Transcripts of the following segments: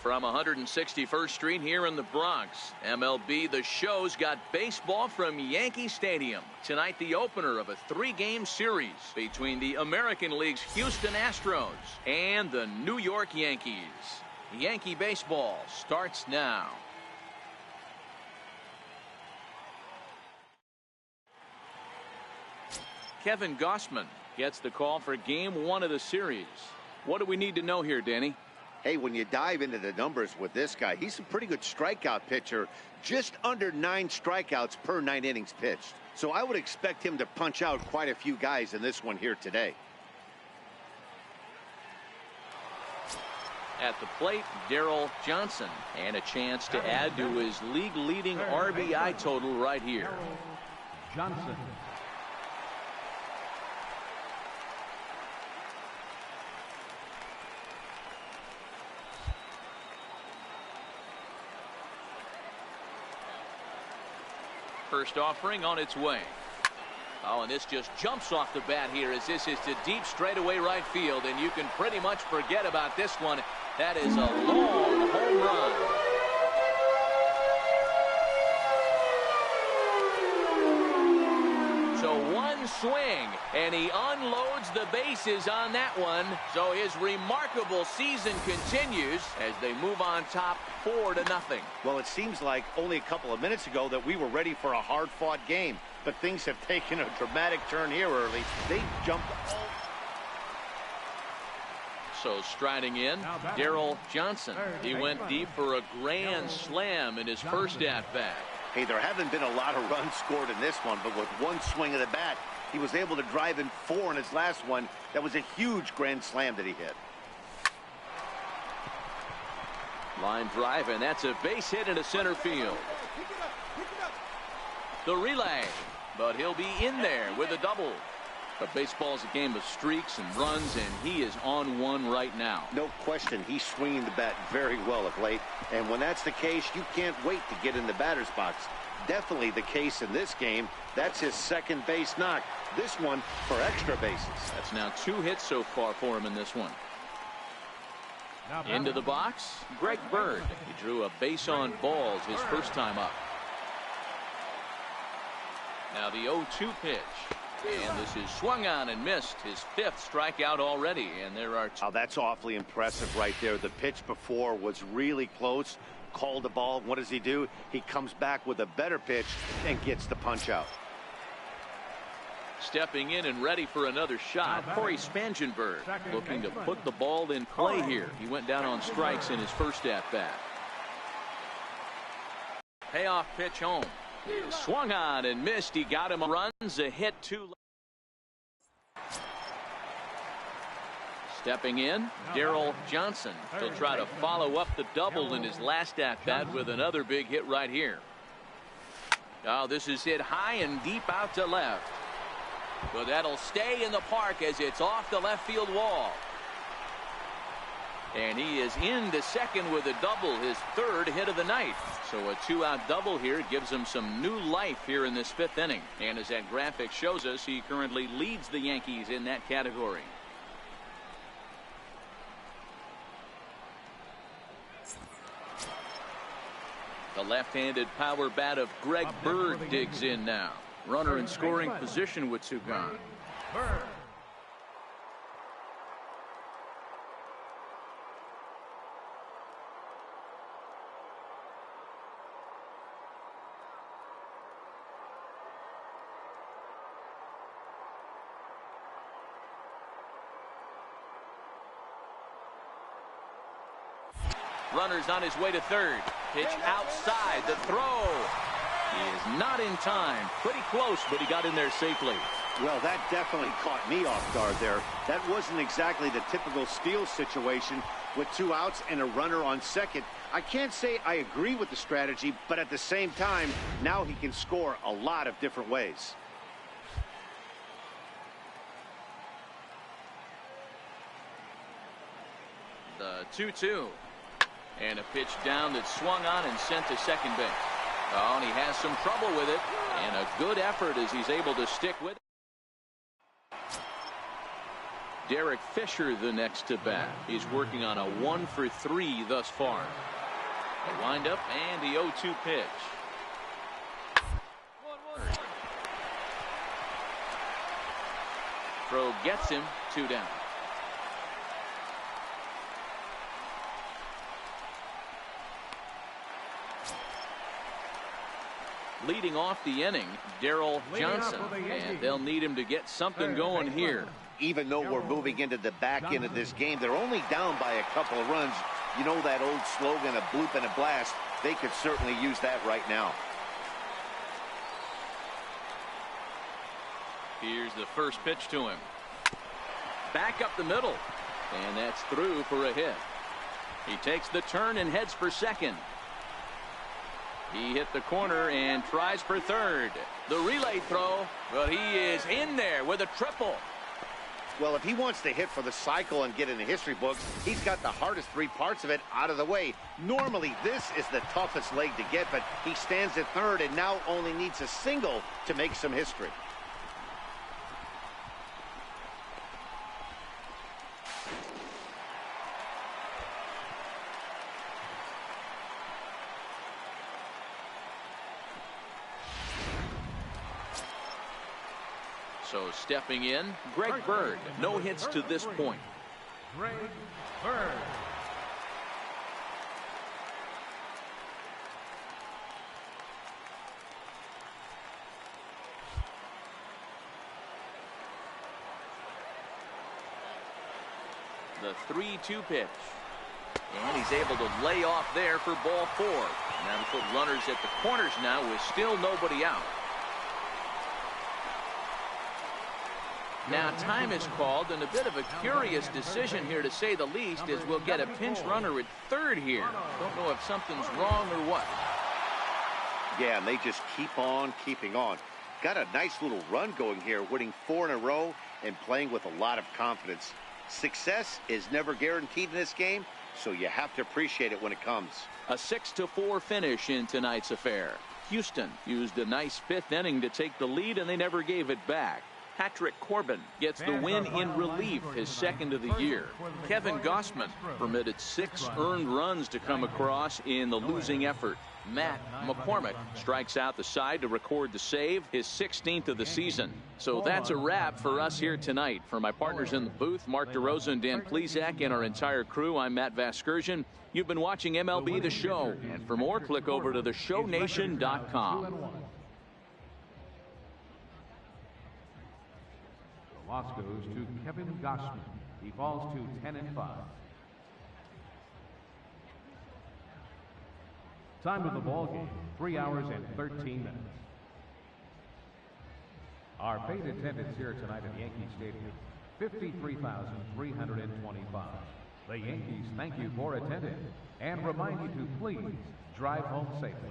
From 161st Street here in the Bronx, MLB The Show's got baseball from Yankee Stadium. Tonight, the opener of a 3-game series between the American League's Houston Astros and the New York Yankees. Yankee baseball starts now. Kevin Gausman gets the call for Game 1 of the series. What do we need to know here, Danny? Hey, when you dive into the numbers with this guy, he's a pretty good strikeout pitcher, just under 9 strikeouts per 9 innings pitched. So I would expect him to punch out quite a few guys in this one here today. At the plate, Darryl Johnson, and a chance to add to his league-leading RBI total right here. Johnson. First offering on its way. Oh, and this just jumps off the bat here as this is to deep straightaway right field, and you can pretty much forget about this one. That is a long home run. So one swing, and he unloads the bases on that one. So his remarkable season continues as they move on top 4-0. Well, it seems like only a couple of minutes ago that we were ready for a hard-fought game, but things have taken a dramatic turn here early. They jumped all. So striding in, Darryl Johnson. He went deep for a grand slam in his first at-bat. Hey, there haven't been a lot of runs scored in this one, but with one swing of the bat, he was able to drive in 4 in his last one. That was a huge grand slam that he hit. Line drive, and that's a base hit into center field. The relay, but he'll be in there with a double. But baseball's a game of streaks and runs, and he is on one right now. No question, he's swinging the bat very well of late. And when that's the case, you can't wait to get in the batter's box. Definitely the case in this game. That's his second base knock. This one for extra bases. That's now 2 hits so far for him in this one. Into the box, Greg Bird. He drew a base on balls his first time up. Now the 0-2 pitch. And this is swung on and missed. His 5th strikeout already. And there are 2. Oh, that's awfully impressive right there. The pitch before was really close. Called the ball. What does he do? He comes back with a better pitch and gets the punch out. Stepping in and ready for another shot, Corey Spangenberg looking to put the ball in play here. He went down on strikes in his first at-bat. Payoff pitch home. Swung on and missed. He got him a runs, a hit 2. Stepping in, Darryl Johnson. He'll try to follow up the double in his last at-bat with another big hit right here. Oh, this is hit high and deep out to left. But that'll stay in the park as it's off the left field wall. And he is into second with a double, his 3rd hit of the night. So a 2-out double here gives him some new life here in this 5th inning. And as that graphic shows us, he currently leads the Yankees in that category. The left-handed power bat of Greg Bird digs in now. Runner in scoring position with 2 gone. Runner's on his way to 3rd. Pitch outside, the throw. He is not in time. Pretty close, but he got in there safely. Well, that definitely caught me off guard there. That wasn't exactly the typical steal situation with 2 outs and a runner on second. I can't say I agree with the strategy, but at the same time, now he can score a lot of different ways. The 2-2. And a pitch down that swung on and sent to second base. Oh, and he has some trouble with it. And a good effort as he's able to stick with it. Derek Fisher the next to bat. He's working on a 1-for-3 thus far. The windup and the 0-2 pitch. Throw gets him, 2 down. Leading off the inning, Daryl Johnson, and they'll need him to get something going here. Even though we're moving into the back end of this game, they're only down by a couple of runs. You know that old slogan, a bloop and a blast. They could certainly use that right now. Here's the first pitch to him. Back up the middle, and that's through for a hit. He takes the turn and heads for second. He hit the corner and tries for third. The relay throw, but he is in there with a triple. Well, if he wants to hit for the cycle and get in the history books, he's got the hardest 3 parts of it out of the way. Normally, this is the toughest leg to get, but he stands at third and now only needs a single to make some history. So stepping in, Greg Bird. No hits to this point. Greg Bird. The 3-2 pitch. And he's able to lay off there for ball 4. Now to put runners at the corners now with still nobody out. Now time is called, and a bit of a curious decision here to say the least, as we'll get a pinch runner at third here. Don't know if something's wrong or what. Yeah, and they just keep on keeping on. Got a nice little run going here, winning 4 in a row and playing with a lot of confidence. Success is never guaranteed in this game, so you have to appreciate it when it comes. A 6-4 finish in tonight's affair. Houston used a nice 5th inning to take the lead, and they never gave it back. Patrick Corbin gets the win in relief, his 2nd of the year. Kevin Gossman permitted 6 earned runs to come across in the losing effort. Matt McCormick strikes out the side to record the save, his 16th of the season. So that's a wrap for us here tonight. For my partners in the booth, Mark DeRosa and Dan Plesac, and our entire crew, I'm Matt Vasgersian. You've been watching MLB The Show. And for more, click over to theshownation.com. Loss goes to Kevin Gossman. He falls to 10-5. Time of the ball game, 3 hours and 13 minutes. Our paid attendance here tonight at Yankee Stadium, 53,325. The Yankees thank you for attending and remind you to please drive home safely.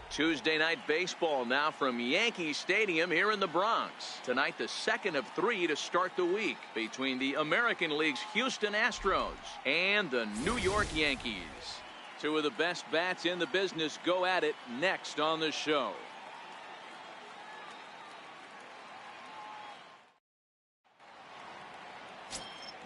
Tuesday night baseball now from Yankee Stadium here in the Bronx. Tonight, the 2nd of 3 to start the week between the American League's Houston Astros and the New York Yankees. 2 of the best bats in the business go at it next on the show.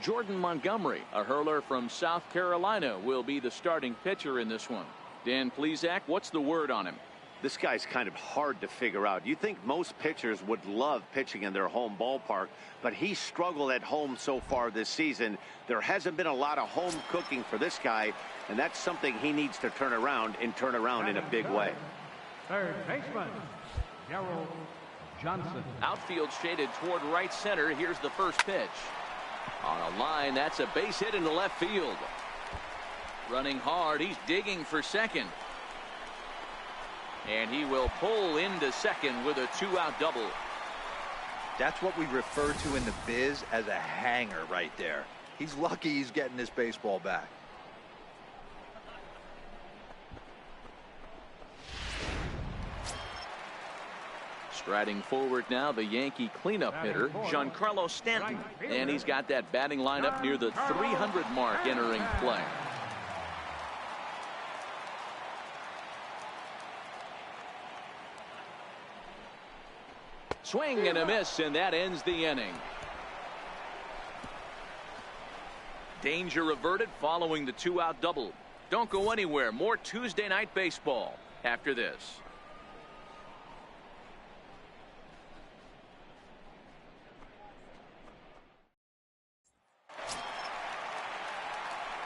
Jordan Montgomery, a hurler from South Carolina, will be the starting pitcher in this one. Dan Plesac, what's the word on him? This guy's kind of hard to figure out. You think most pitchers would love pitching in their home ballpark, but he's struggled at home so far this season. There hasn't been a lot of home cooking for this guy, and that's something he needs to turn around in a big way. Third baseman, Daryl Johnson. Outfield shaded toward right center. Here's the first pitch. On a line, that's a base hit into left field. Running hard, he's digging for second. And he will pull into second with a 2-out double. That's what we refer to in the biz as a hanger right there. He's lucky he's getting this baseball back. Striding forward now, the Yankee cleanup hitter, Giancarlo Stanton. And he's got that batting lineup near the 300 mark entering play. Swing and a miss, and that ends the inning. Danger averted following the 2-out double. Don't go anywhere. More Tuesday night baseball after this.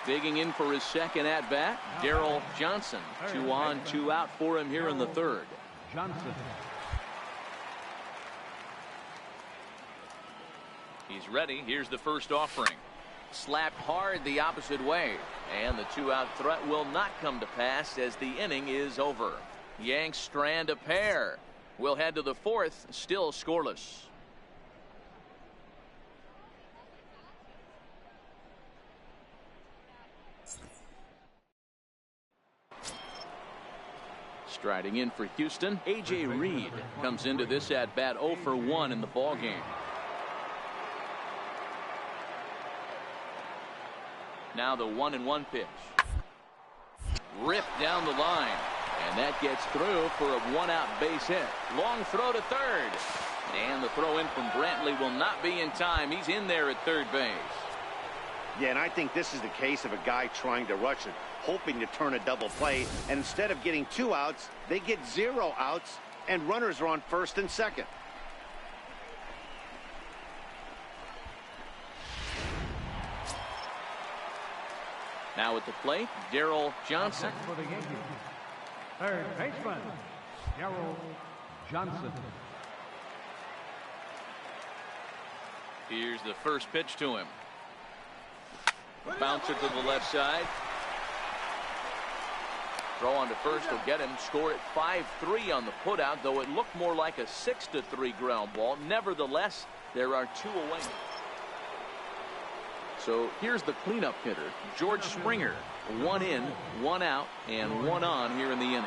Digging in for his second at-bat, Darryl Johnson. 2 on, 2 out for him here in the third. Johnson. He's ready. Here's the first offering. Slapped hard the opposite way. And the 2-out threat will not come to pass as the inning is over. Yanks strand a pair. We'll head to the fourth, still scoreless. Striding in for Houston, A.J. Reed comes into this at-bat 0 for 1 in the ballgame. Now the 1-1 pitch. Ripped down the line. And that gets through for a 1-out base hit. Long throw to third. And the throw in from Brantley will not be in time. He's in there at third base. Yeah, and I think this is the case of a guy trying to rush it, hoping to turn a double play. And instead of getting 2 outs, they get 0 outs, and runners are on first and second. Now at the plate, Darryl Johnson. For the Yankees, third baseman, Darryl Johnson. Here's the first pitch to him. Bouncer to the left side. Throw on to first will get him. Score at 5-3 on the putout, though it looked more like a 6-3 ground ball. Nevertheless, there are 2 away. So here's the cleanup hitter, George Springer. 1 in, 1 out, and 1 on here in the inning.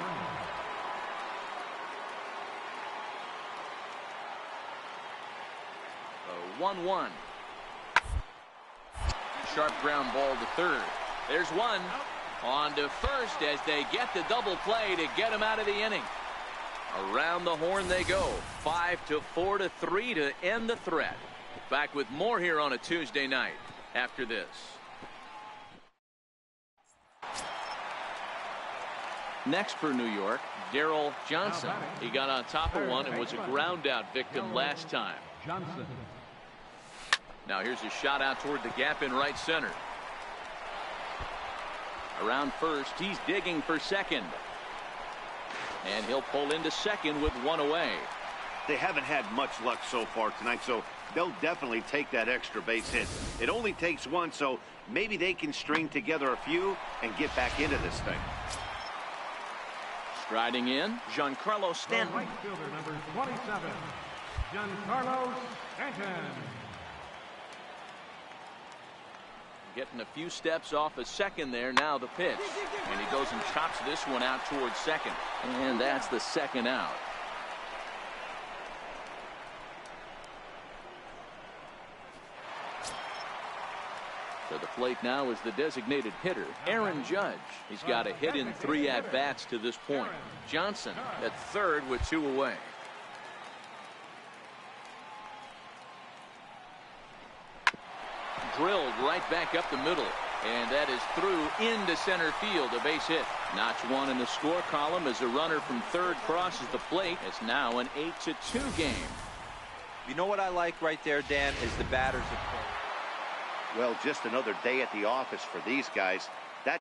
A 1-1. Sharp ground ball to third. There's one. On to first as they get the double play to get him out of the inning. Around the horn they go. 5-4-3 to end the threat. Back with more here on a Tuesday night after this. Next for New York, Darryl Johnson. He got on top of one and was a ground out victim last time. Johnson. Now here's a shot out toward the gap in right center. Around first, he's digging for second. And he'll pull into second with 1 away. They haven't had much luck so far tonight, so they'll definitely take that extra base hit. It only takes 1, so maybe they can string together a few and get back into this thing. Striding in, Giancarlo Stanton. Right fielder, number 27, Giancarlo Stanton. Getting a few steps off a second there. Now the pitch. And he goes and chops this one out towards second. And that's the second out. To the plate now is the designated hitter, Aaron Judge. He's got a hit in 3 at-bats to this point. Johnson at third with 2 away. Drilled right back up the middle. And that is through into center field, a base hit. Notch 1 in the score column as a runner from third crosses the plate. It's now an 8-2 game. You know what I like right there, Dan, is the batter's approach. Well, just another day at the office for these guys. That